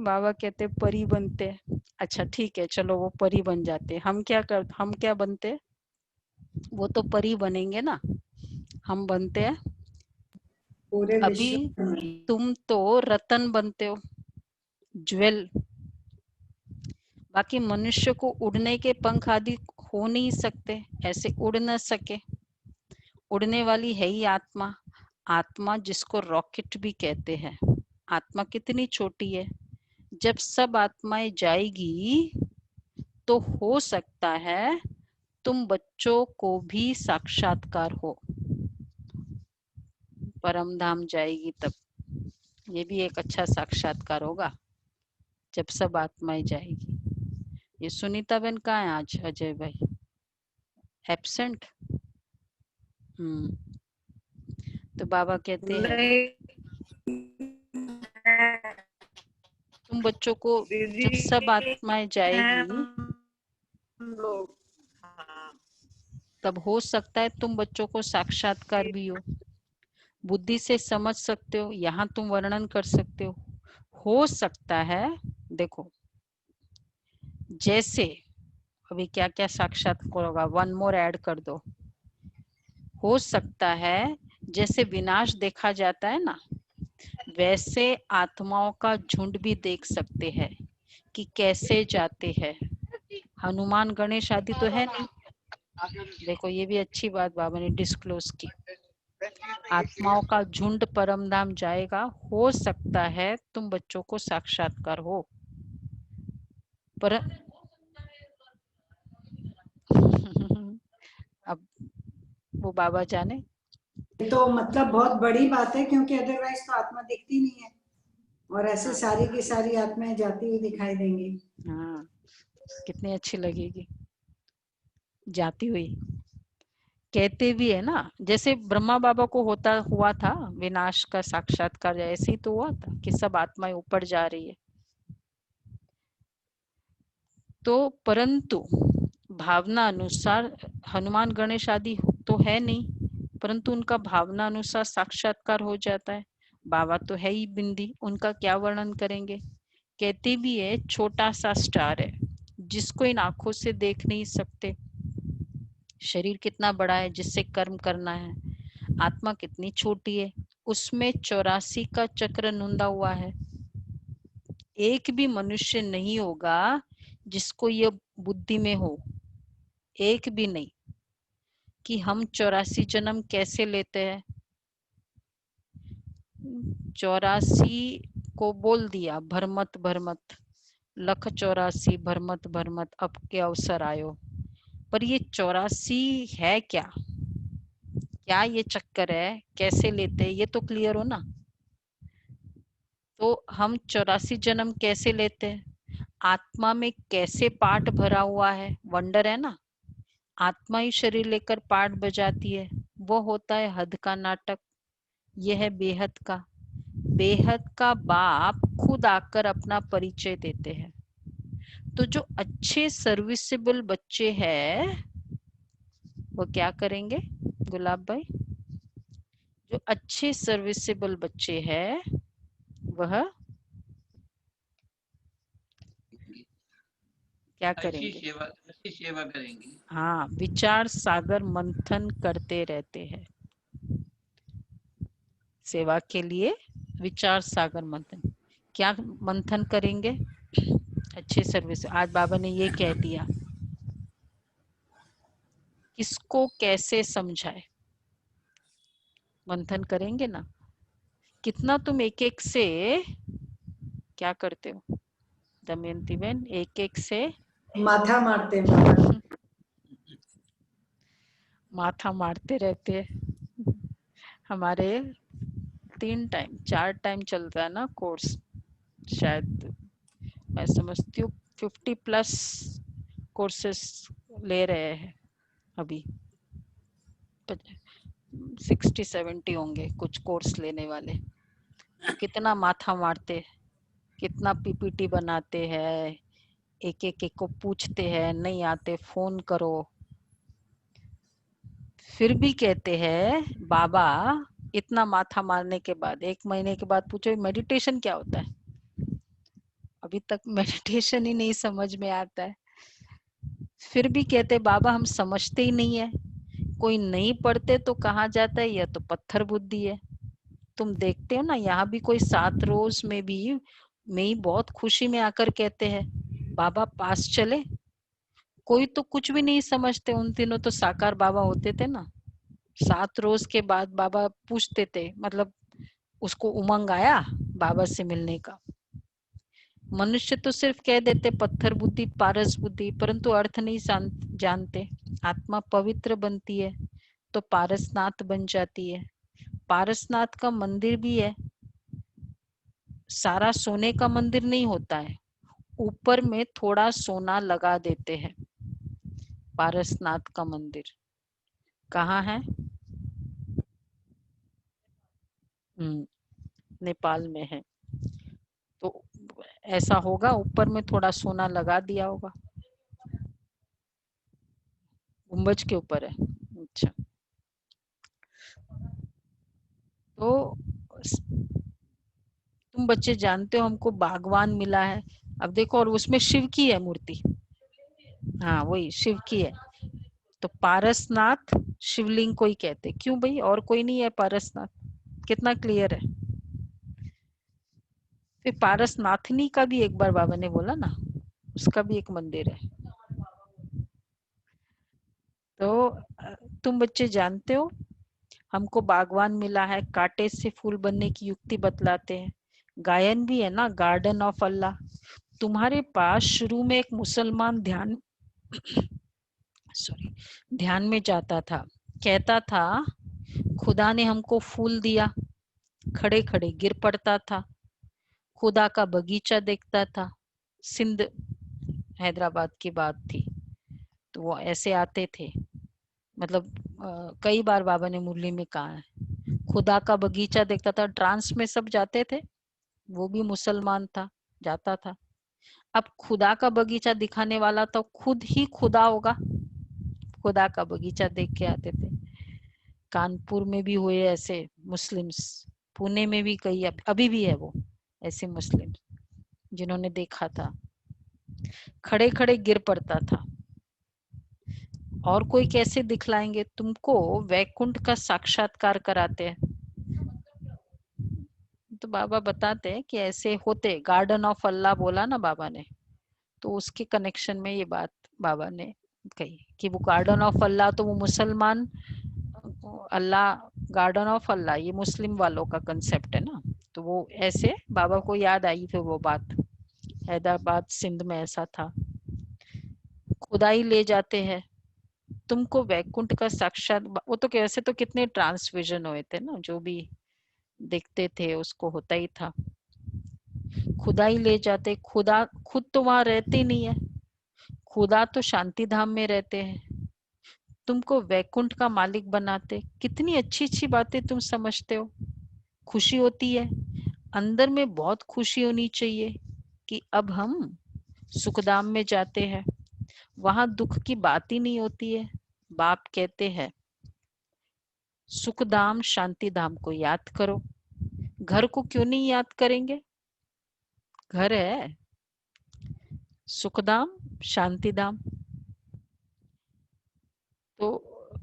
बाबा कहते परी बनते हैं। अच्छा ठीक है चलो वो परी बन जाते हैं, हम क्या बनते हैं? वो तो परी बनेंगे ना, हम बनते हैं पूरे अभी विश्व में। तुम तो रतन बनते हो, ज्वेल। बाकी मनुष्य को उड़ने के पंख आदि हो नहीं सकते, ऐसे उड़ न सके। उड़ने वाली है ही आत्मा, आत्मा जिसको रॉकेट भी कहते हैं। आत्मा कितनी छोटी है, जब सब आत्माएं जाएगी तो हो सकता है तुम बच्चों को भी साक्षात्कार हो। परम धाम जाएगी तब ये भी एक अच्छा साक्षात्कार होगा जब सब आत्माएं जाएगी। ये सुनीता बहन कहाँ है आज? अजय भाई एब्सेंट। तो बाबा कहते हैं तुम बच्चों को जब सब आत्माएं जाएगी तब हो सकता है तुम बच्चों को साक्षात्कार भी बुद्धि से समझ सकते हो, यहाँ तुम वर्णन कर सकते हो सकता है। देखो जैसे अभी क्या क्या साक्षात्कार होगा, वन मोर ऐड कर दो। हो सकता है जैसे विनाश देखा जाता है ना, वैसे आत्माओं का झुंड भी देख सकते हैं कि कैसे जाते हैं। हनुमान गणेश आदि तो है नहीं। देखो ये भी अच्छी बात बाबा ने डिस्क्लोज की। आत्माओं का झुंड परमधाम जाएगा, हो सकता है तुम बच्चों को साक्षात्कार हो। पर अब वो बाबा जाने। तो मतलब बहुत बड़ी बात है, क्योंकि अदरवाइज तो आत्मा दिखती नहीं है और ऐसे सारी की सारी आत्माएं जाती हुई दिखाई देंगी। हाँ कितनी अच्छी लगेगी जाती हुई। कहते भी है ना, जैसे ब्रह्मा बाबा को हुआ था विनाश का साक्षात्कार, ऐसे ही तो हुआ था कि सब आत्माएं ऊपर जा रही है। तो परंतु भावना अनुसार हनुमान गणेश आदि तो है नहीं, परंतु उनका भावना अनुसार साक्षात्कार हो जाता है। बाबा तो है ही बिंदी, उनका क्या वर्णन करेंगे। कहते भी है छोटा सा स्टार है जिसको इन आंखों से देख नहीं सकते। शरीर कितना बड़ा है जिससे कर्म करना है। आत्मा कितनी छोटी है, उसमें 84 का चक्र नुंदा हुआ है। एक भी मनुष्य नहीं होगा जिसको ये बुद्धि में हो, एक भी नहीं, कि हम 84 जन्म कैसे लेते हैं। 84 को बोल दिया भरमत भरमत, लख 84 भरमत भरमत अब के अवसर आयो। पर ये 84 है क्या, क्या ये चक्कर है, कैसे लेते हैं, ये तो क्लियर हो ना। तो हम 84 जन्म कैसे लेते हैं, आत्मा में कैसे पाठ भरा हुआ है, वंडर है ना। आत्मा ही शरीर लेकर पाठ बजाती है, वो होता है हद का नाटक। यह है बेहद का। बेहद का बाप खुद आकर अपना परिचय देते हैं। तो जो अच्छे सर्विसेबल बच्चे हैं वो क्या करेंगे गुलाब भाई? जो अच्छे सर्विसेबल बच्चे हैं वह क्या करेंगे? अच्छी सेवा करेंगे। हाँ, विचार सागर मंथन करते रहते हैं। सेवा के लिए विचार सागर मंथन, क्या मंथन करेंगे? अच्छी सर्विस। आज बाबा ने ये कह दिया, किसको कैसे समझाए, मंथन करेंगे ना। कितना तुम एक एक से क्या करते हो दमयंती बहन, एक एक से माथा मारते माथा मारते रहते हैं। हमारे 3 टाइम 4 टाइम चलता है ना कोर्स, शायद मैं समझती हूँ 50+ कोर्सेस ले रहे हैं अभी, 60-70 होंगे कुछ कोर्स लेने वाले। तो कितना माथा मारते, कितना पीपीटी बनाते हैं, एक एक को पूछते हैं, नहीं आते फोन करो। फिर भी कहते हैं बाबा, इतना माथा मारने के बाद 1 महीने के बाद पूछो मेडिटेशन क्या होता है। अभी तक मेडिटेशन ही नहीं समझ में आता है। फिर भी कहते बाबा हम समझते ही नहीं है, कोई नहीं पढ़ते तो कहा जाता है यह तो पत्थर बुद्धि है। तुम देखते हो ना, यहाँ भी कोई 7 रोज में भी बहुत खुशी में आकर कहते हैं बाबा पास चले। कोई तो कुछ भी नहीं समझते। उन दिनों तो साकार बाबा होते थे ना, 7 रोज के बाद बाबा पूछते थे, मतलब उसको उमंग आया बाबा से मिलने का। मनुष्य तो सिर्फ कह देते पत्थर बुद्धि पारस बुद्धि, परंतु अर्थ नहीं जानते। आत्मा पवित्र बनती है तो पारसनाथ बन जाती है। पारसनाथ का मंदिर भी है, सारा सोने का मंदिर नहीं होता है, ऊपर में थोड़ा सोना लगा देते हैं। पारसनाथ का मंदिर कहाँ है? नेपाल में है। तो ऐसा होगा, ऊपर में थोड़ा सोना लगा दिया होगा, गुंबज के ऊपर है। अच्छा, तो तुम बच्चे जानते हो हमको बागवान मिला है। अब देखो, और उसमें शिव की है मूर्ति। हाँ, वही शिव की है। तो पारसनाथ शिवलिंग को ही कहते। क्यों भाई, और कोई नहीं है पारसनाथ? कितना क्लियर है। फिर पारसनाथनी का भी एक बार बाबा ने बोला ना, उसका भी एक मंदिर है। तो तुम बच्चे जानते हो हमको बागवान मिला है, कांटे से फूल बनने की युक्ति बतलाते हैं। गायन भी है ना, गार्डन ऑफ अल्लाह। तुम्हारे पास शुरू में एक मुसलमान ध्यान में जाता था, कहता था खुदा ने हमको फूल दिया, खड़े खड़े गिर पड़ता था। खुदा का बगीचा देखता था। सिंध हैदराबाद की बात थी, तो वो ऐसे आते थे। मतलब कई बार बाबा ने मुरली में कहा है, खुदा का बगीचा देखता था। ट्रांस में सब जाते थे, वो भी मुसलमान था, जाता था। अब खुदा का बगीचा दिखाने वाला तो खुद ही खुदा होगा, खुदा का बगीचा देख के आते थे। कानपुर में भी हुए ऐसे मुस्लिम्स, पुणे में भी कई, अभी भी है वो ऐसे मुस्लिम जिन्होंने देखा था, खड़े खड़े गिर पड़ता था। और कोई कैसे दिखलाएंगे तुमको? वैकुंठ का साक्षात्कार कराते हैं। तो बाबा बताते हैं कि ऐसे होते, गार्डन ऑफ अल्लाह बोला ना बाबा ने, तो उसके कनेक्शन में ये बात बाबा ने कही कि वो गार्डन ऑफ अल्लाह, तो वो मुसलमान अल्लाह, गार्डन ऑफ अल्लाह ये मुस्लिम वालों का कंसेप्ट है ना। तो वो ऐसे बाबा को याद आई फिर वो बात, हैदराबाद सिंध में ऐसा था। खुदाई ले जाते हैं तुमको वैकुंठ का साक्षात। वो तो कैसे, तो कितने ट्रांसविजन हुए थे ना, जो भी देखते थे उसको होता ही था। खुदाई ले जाते, खुदा खुद तो वहां रहते नहीं है, खुदा तो शांति धाम में रहते हैं। तुमको वैकुंठ का मालिक बनाते। कितनी अच्छी अच्छी बातें तुम समझते हो। खुशी होती है अंदर में, बहुत खुशी होनी चाहिए कि अब हम सुखधाम में जाते हैं, वहां दुख की बात ही नहीं होती है। बाप कहते हैं सुखधाम शांति धाम को याद करो। घर को क्यों नहीं याद करेंगे? घर है सुखधाम शांति धाम। तो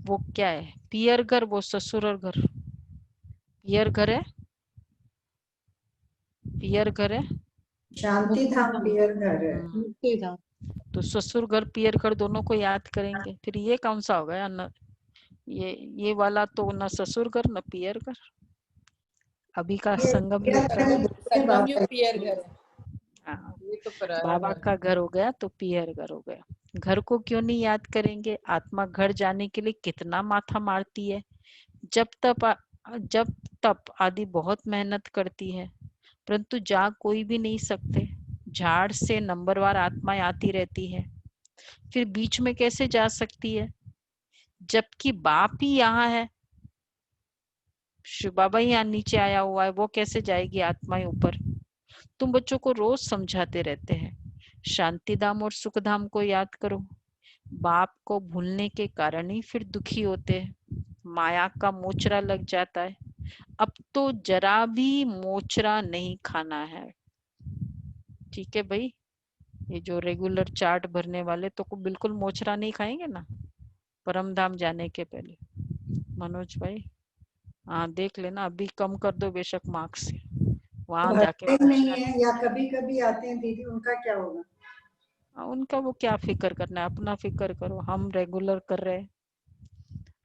वो क्या है? पियर घर, वो ससुर घर। पियर घर है, पियर घर है, शांति धाम पियर घर है। मुक्ति धाम। तो ससुर घर पियर घर दोनों को याद करेंगे। फिर ये कौन सा हो गया? न ये वाला तो न ससुर घर न पियर घर। अभी का संगम युग का संगम युग पियर घर है। हाँ, ये तो पराया बाबा है। का घर हो गया तो पियर घर हो गया। घर को क्यों नहीं याद करेंगे? आत्मा घर जाने के लिए कितना माथा मारती है, जब तप आदि बहुत मेहनत करती है, परंतु जा कोई भी नहीं सकते। झाड़ से नंबरवार आत्माएं आती रहती है, फिर बीच में कैसे जा सकती है? जबकि बाप ही यहाँ है, शिव बाबा ही यहाँ नीचे आया हुआ है, वो कैसे जाएगी आत्माएं ऊपर? तुम बच्चों को रोज समझाते रहते हैं शांति धाम और सुख धाम को याद करो। बाप को भूलने के कारण ही फिर दुखी होते हैं, माया का मोचरा लग जाता है। अब तो जरा भी मोचरा नहीं खाना है, ठीक है भाई? ये जो रेगुलर चार्ट भरने वाले तो को बिल्कुल मोचरा नहीं खाएंगे ना परम धाम जाने के पहले। मनोज भाई, हाँ देख लेना, अभी कम कर दो बेशक मार्क्स, वहां जाके भरते नहीं मोचरा। है या कभी कभी आते हैं दीदी, उनका क्या होगा? उनका वो क्या फिक्र करना है, अपना फिक्र करो। हम रेगुलर कर रहे हैं,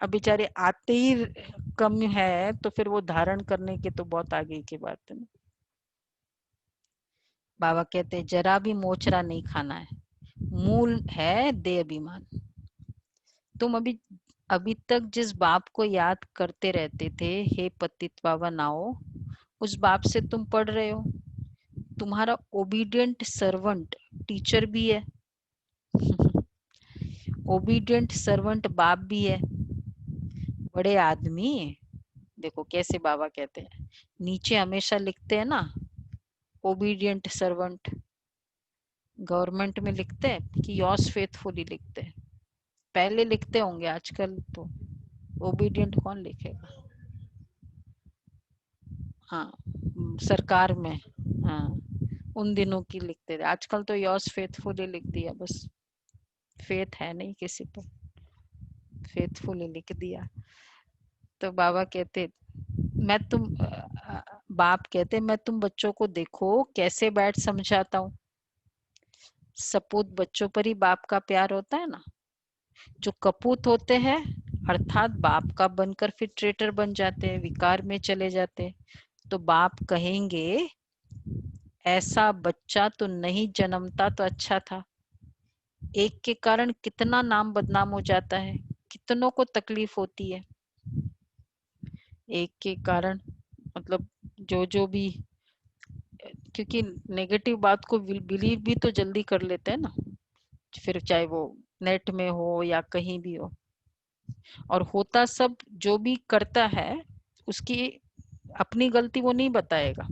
अब बेचारे आते ही कम है तो फिर वो धारण करने के तो बहुत आगे की बात है ना। बाबा कहते हैं जरा भी मोचरा नहीं खाना है, मूल है दे अभिमान। तुम अभी तक जिस बाप को याद करते रहते थे, हे पतित पावन नाओ, उस बाप से तुम पढ़ रहे हो। तुम्हारा ओबीडियंट सर्वेंट टीचर भी है, ओबीडियंट सर्वेंट बाप भी है। बड़े आदमी देखो कैसे बाबा कहते हैं, नीचे हमेशा लिखते हैं ना ओबीडियंट सर्वेंट, गवर्नमेंट में लिखते हैं कि योर्स फेथफुली लिखते हैं, पहले लिखते होंगे, आजकल तो ओबीडियंट कौन लिखेगा। हाँ सरकार में, हाँ उन दिनों की लिखते थे, आजकल तो योर्स फेथफुली लिख दिया, बस फेथ है नहीं किसी पर, फेथफुली लिख दिया। तो बाबा कहते बाप कहते मैं तुम बच्चों को देखो कैसे बैठ समझाता हूँ। सपूत बच्चों पर ही बाप का प्यार होता है ना, जो कपूत होते हैं अर्थात बाप का बनकर फिर ट्रेटर बन जाते हैं, विकार में चले जाते हैं, तो बाप कहेंगे ऐसा बच्चा तो नहीं जन्मता तो अच्छा था। एक के कारण कितना नाम बदनाम हो जाता है, कितनों को तकलीफ होती है एक के कारण, मतलब जो भी, क्योंकि नेगेटिव बात को बिलीव भी तो जल्दी कर लेते हैं ना, फिर चाहे वो नेट में हो या कहीं भी हो। और होता सब जो भी करता है उसकी अपनी गलती वो नहीं बताएगा,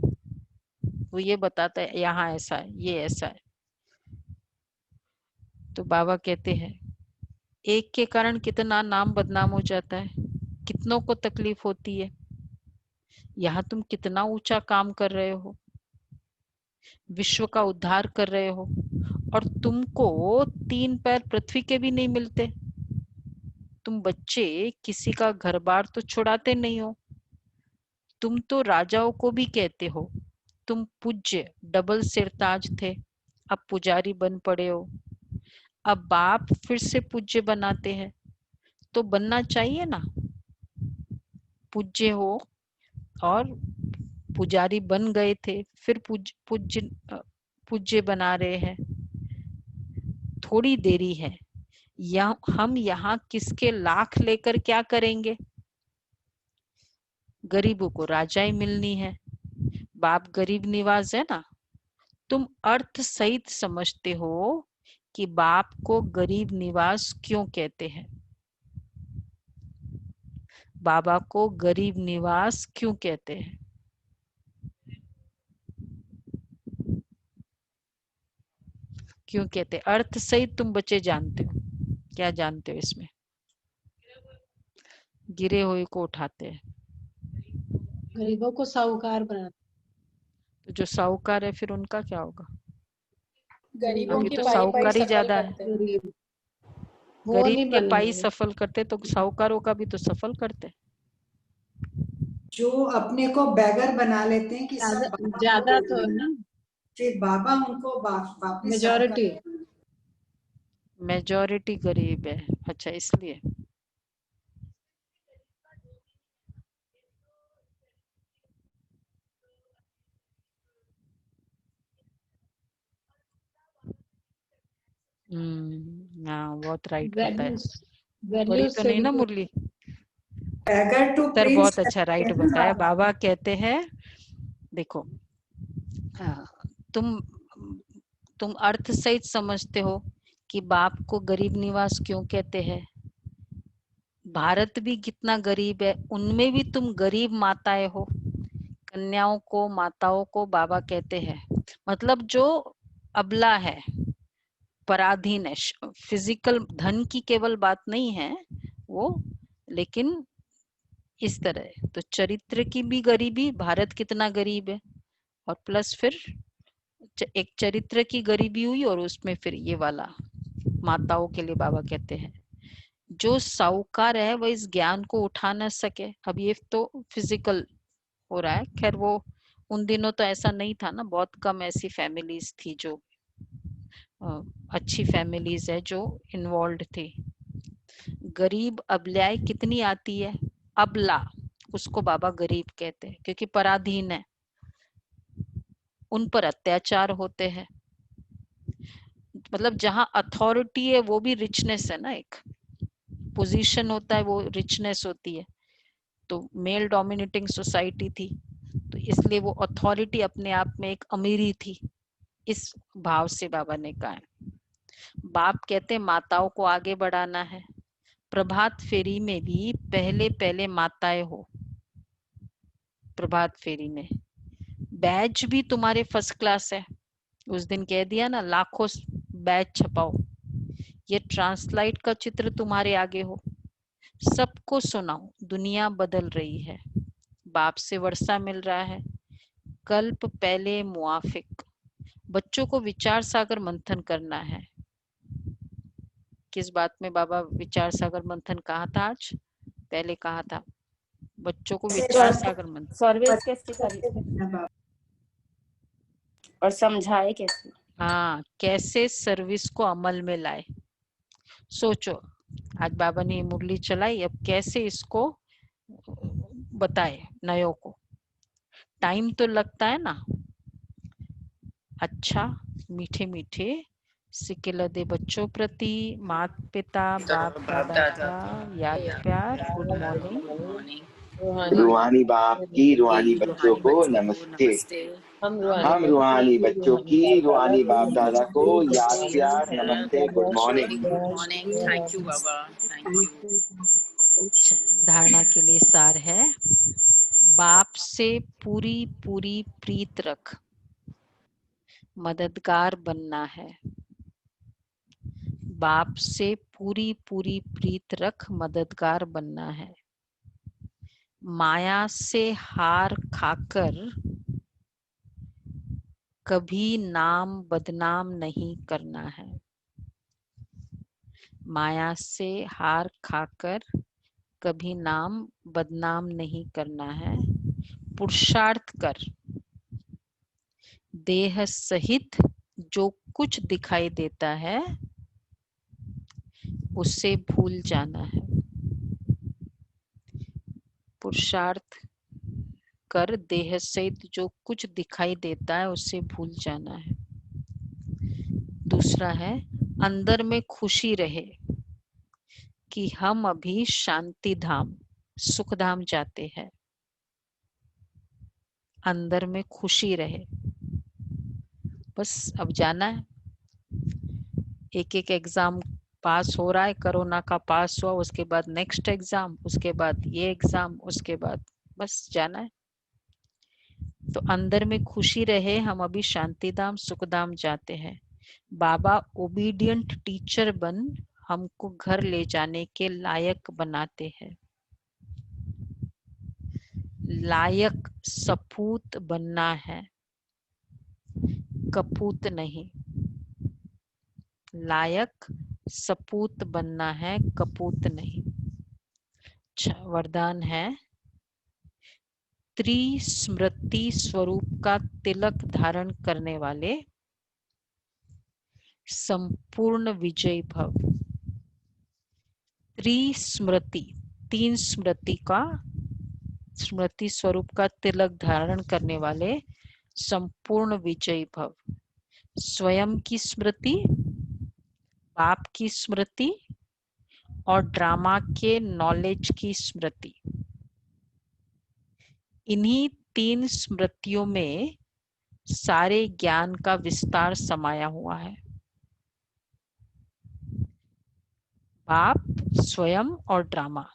वो ये बताता है यहाँ ऐसा है, ये ऐसा है। तो बाबा कहते हैं एक के कारण कितना नाम बदनाम हो जाता है, कितनों को तकलीफ होती है। यहाँ तुम कितना ऊंचा काम कर रहे हो, विश्व का उद्धार कर रहे हो, और तुमको 3 पैर पृथ्वी के भी नहीं मिलते। तुम बच्चे किसी का घर बार तो छुड़ाते नहीं हो, तुम तो राजाओं को भी कहते हो तुम पूज्य डबल सिरताज थे, अब पुजारी बन पड़े हो। अब बाप फिर से पूज्य बनाते हैं, तो बनना चाहिए ना, पूज्य हो और पुजारी बन गए थे फिर पूज्य बना रहे हैं। थोड़ी देरी है, हम यहाँ किसके लाख लेकर क्या करेंगे, गरीबों को राजाई मिलनी है। बाप गरीब निवाज है ना, तुम अर्थ सहित समझते हो कि बाप को गरीब निवास क्यों कहते हैं, बाबा को गरीब निवास क्यों कहते हैं। क्यों कहते, अर्थ सहित तुम बच्चे जानते हो, क्या जानते हो इसमें, गिरे हुए को उठाते हैं, गरीबों को साहूकार बनाते, तो जो साहूकार है फिर उनका क्या होगा, गरीबों अभी की तो पाई पाई साहूकार ही सफल ज्यादा है, करते हैं। गरीब वो गरीब नहीं के पाई बनेंगे। सफल करते तो साहूकारों का भी तो सफल करते। जो अपने को बैगर बना लेते हैं कि सब बाबा को ज्यादा दे तो है देंगे, ना, फिर बाबा उनको वापिस मेजोरिटी। मेजॉरिटी गरीब है, अच्छा इसलिए। हाँ बहुत राइट बताया, बड़ी वैल्यूज तो से नहीं भी ना तो मुरली, बैगर टू उत्तर प्रिंस बहुत अच्छा राइट कहते हैं बताया। बाबा। बाबा कहते हैं देखो, तुम तुम अर्थ सहित समझते हो कि बाप को गरीब निवास क्यों कहते हैं। भारत भी कितना गरीब है, उनमें भी तुम गरीब माताएं हो, कन्याओं को माताओं को बाबा कहते हैं, मतलब जो अबला है, पराधीन है, फिजिकल धन की केवल बात नहीं है वो, लेकिन इस तरह तो चरित्र की भी गरीबी, भारत कितना गरीब है, और प्लस फिर एक चरित्र की गरीबी हुई, और उसमें फिर ये वाला माताओं के लिए बाबा कहते हैं जो साहूकार है वह इस ज्ञान को उठा न सके। अब ये तो फिजिकल हो रहा है, खैर वो उन दिनों तो ऐसा नहीं था ना, बहुत कम ऐसी फैमिलीज थी जो अच्छी फैमिलीज है जो इन्वॉल्व थी। गरीब अबलाय कितनी आती है, अबला उसको बाबा गरीब कहते हैं क्योंकि पराधीन है, उन पर अत्याचार होते हैं। मतलब जहां अथॉरिटी है वो भी रिचनेस है ना, एक पोजीशन होता है वो रिचनेस होती है। तो मेल डोमिनेटिंग सोसाइटी थी, तो इसलिए वो अथॉरिटी अपने आप में एक अमीरी थी। इस भाव से बाबा ने कहा है। बाप कहते माताओं को आगे बढ़ाना है। प्रभात फेरी में भी पहले पहले माताएं हो। प्रभात फेरी में बैच भी तुम्हारे फर्स्ट क्लास है। उस दिन कह दिया ना, लाखों बैच छपाओ, ये ट्रांसलाइट का चित्र तुम्हारे आगे हो, सबको सुनाओ। दुनिया बदल रही है, बाप से वर्षा मिल रहा है। कल्प पहले मुआफिक। बच्चों को विचार सागर मंथन करना है। किस बात में बाबा विचार सागर मंथन कहा था? आज पहले कहा था बच्चों को विचार सागर मंथन। सर्विस कैसे करी और समझाए कैसे? हाँ, कैसे सर्विस को अमल में लाए। सोचो, आज बाबा ने मुरली चलाई, अब कैसे इसको बताए नयों को। टाइम तो लगता है ना। अच्छा, मीठे मीठे सिक्के दे बच्चों प्रति, मात पिता बाप दादा का याद प्यार। Good morning. रूहानी बाप की रूहानी बच्चों को नमस्ते। हम रूहानी बच्चों की रूहानी बाप दादा को याद प्यार नमस्ते। Good morning. Thank you Baba, thank you. धारणा के लिए सार है, बाप से पूरी पूरी प्रीत रख, मददगार बनना है। बाप से पूरी पूरी प्रीत रख, मददगार बनना है। माया से हार खाकर कभी नाम बदनाम नहीं करना है। माया से हार खाकर कभी नाम बदनाम नहीं करना है। पुरुषार्थ कर, देह सहित जो कुछ दिखाई देता है उससे भूल जाना है। पुरुषार्थ कर, देह सहित जो कुछ दिखाई देता है उससे भूल जाना है। दूसरा है, अंदर में खुशी रहे कि हम अभी शांति धाम सुख धाम जाते हैं। अंदर में खुशी रहे, बस अब जाना है। एक एक एग्जाम पास हो रहा है, कोरोना का पास हुआ, उसके बाद नेक्स्ट एग्जाम, उसके बाद ये एग्जाम, उसके बाद बस जाना है। तो अंदर में खुशी रहे, हम अभी शांति धाम सुख धाम जाते हैं। बाबा ओबीडियंट टीचर बन हमको घर ले जाने के लायक बनाते हैं। लायक सपूत बनना है, कपूत नहीं। लायक सपूत बनना है, कपूत नहीं। वरदान है, त्रिस्मृति स्वरूप का तिलक धारण करने वाले संपूर्ण विजयी भव। त्रिस्मृति, तीन स्मृति का, स्मृति स्वरूप का तिलक धारण करने वाले संपूर्ण विजयी भव। स्वयं की स्मृति, बाप की स्मृति और ड्रामा के नॉलेज की स्मृति। इन्हीं तीन स्मृतियों में सारे ज्ञान का विस्तार समाया हुआ है। बाप, स्वयं और ड्रामा।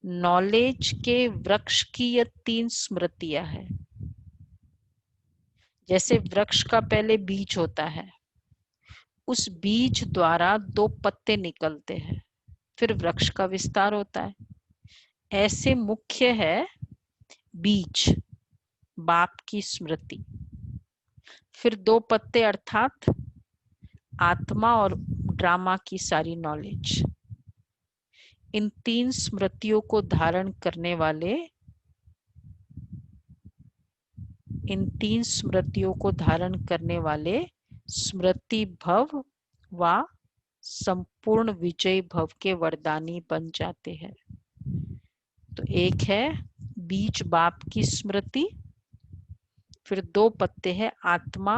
नॉलेज के वृक्ष की ये तीन स्मृतियां हैं। जैसे वृक्ष का पहले बीज होता है, उस बीज द्वारा दो पत्ते निकलते हैं, फिर वृक्ष का विस्तार होता है। ऐसे मुख्य है बीज, बाप की स्मृति, फिर दो पत्ते अर्थात आत्मा और ड्रामा की सारी नॉलेज। इन तीन स्मृतियों को धारण करने वाले, इन तीन स्मृतियों को धारण करने वाले स्मृति भव व संपूर्ण विजय भव के वरदानी बन जाते हैं। तो एक है बीज बाप की स्मृति, फिर 2 पत्ते हैं आत्मा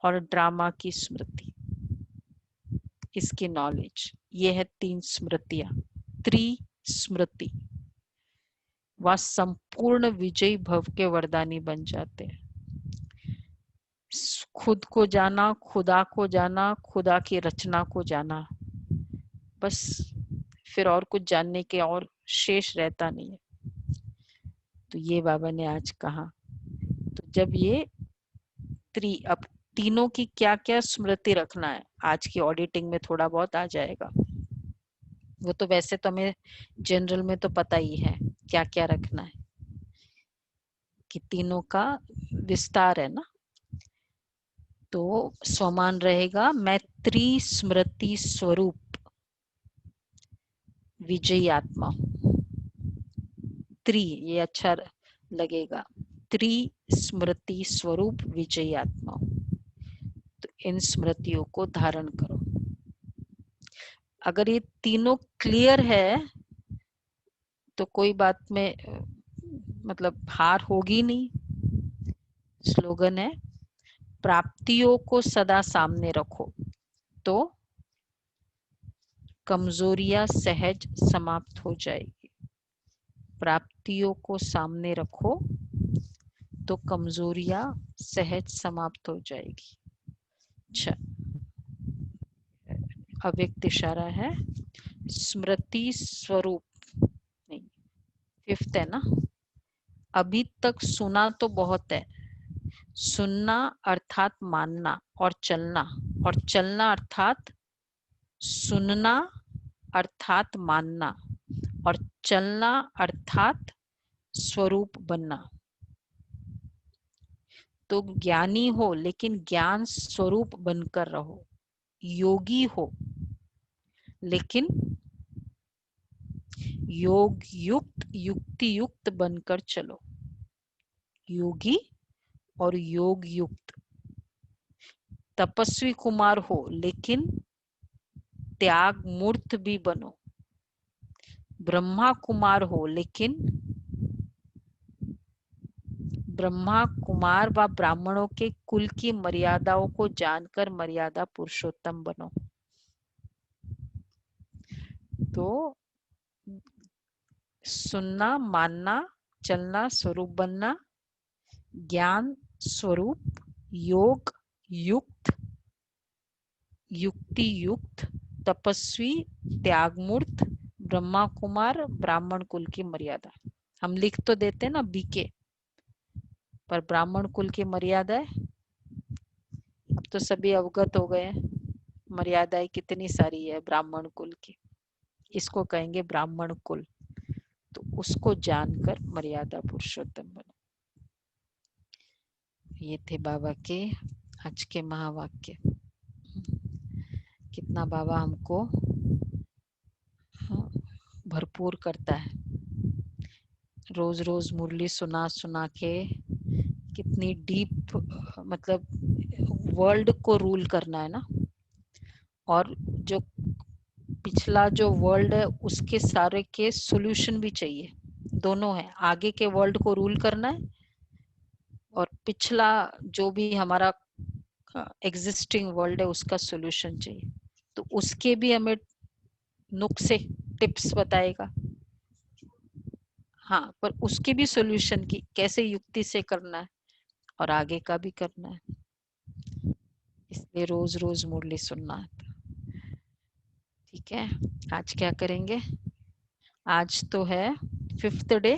और ड्रामा की स्मृति, इसकी नॉलेज। ये है 3 स्मृतियां, त्रिस्मृति। वह संपूर्ण विजयी भव के वरदानी बन जाते हैं। खुद को जाना, खुदा को जाना, खुदा की रचना को जाना, बस फिर और कुछ जानने के और शेष रहता नहीं है। तो ये बाबा ने आज कहा। तो जब ये अब तीनों की क्या क्या स्मृति रखना है, आज की ऑडिटिंग में थोड़ा बहुत आ जाएगा। वो तो वैसे तो हमें जनरल में तो पता ही है क्या क्या रखना है, कि तीनों का विस्तार है ना। तो स्वमान रहेगा मैं त्रिस्मृति स्वरूप विजयी आत्मा हूं। त्रि ये अच्छा लगेगा, त्रिस्मृति स्वरूप विजयी आत्मा हूं। तो इन स्मृतियों को धारण करो। अगर ये तीनों क्लियर है तो कोई बात में मतलब हार होगी नहीं। स्लोगन है प्राप्तियों को सदा सामने रखो तो कमजोरियां सहज समाप्त हो जाएगी। प्राप्तियों को सामने रखो तो कमजोरियां सहज समाप्त हो जाएगी। अच्छा, अव्यक्त इशारा है। स्मृति स्वरूप नहीं, 5th है ना। अभी तक सुना तो बहुत है। सुनना अर्थात मानना और चलना, और चलना अर्थात सुनना अर्थात मानना, और चलना अर्थात स्वरूप बनना। तो ज्ञानी हो लेकिन ज्ञान स्वरूप बनकर रहो। योगी हो लेकिन योग युक्त युक्ति युक्त बनकर चलो। योगी और योग युक्त। तपस्वी कुमार हो लेकिन त्याग मूर्त भी बनो। ब्रह्मा कुमार हो लेकिन ब्रह्मा कुमार व ब्राह्मणों के कुल की मर्यादाओं को जानकर मर्यादा पुरुषोत्तम बनो। तो सुनना, मानना, चलना, स्वरूप बनना, ज्ञान स्वरूप, योग युक्त, युक्ति युक्त, तपस्वी, त्यागमूर्त, ब्रह्मा कुमार, ब्राह्मण कुल की मर्यादा। हम लिख तो देते ना बीके, पर ब्राह्मण कुल की मर्यादा है। अब तो सभी अवगत हो गए, मर्यादाएं कितनी सारी है ब्राह्मण कुल की। इसको कहेंगे ब्राह्मण कुल। तो उसको जानकर मर्यादा पुरुषोत्तम बनो। ये थे बाबा के आज के महावाक्य। कितना बाबा हमको भरपूर करता है। रोज रोज मुरली सुना सुना के कितनी डीप, मतलब वर्ल्ड को रूल करना है ना। और जो पिछला जो वर्ल्ड है उसके सारे के सॉल्यूशन भी चाहिए। दोनों है, आगे के वर्ल्ड को रूल करना है और पिछला जो भी हमारा एग्जिस्टिंग वर्ल्ड है उसका सॉल्यूशन चाहिए। तो उसके भी हमें नुक्से टिप्स बताएगा। हाँ, पर उसके भी सॉल्यूशन की कैसे युक्ति से करना है और आगे का भी करना है। इसलिए रोज रोज मुरली सुनना है। ठीक है, आज क्या करेंगे? आज तो है 5th डे।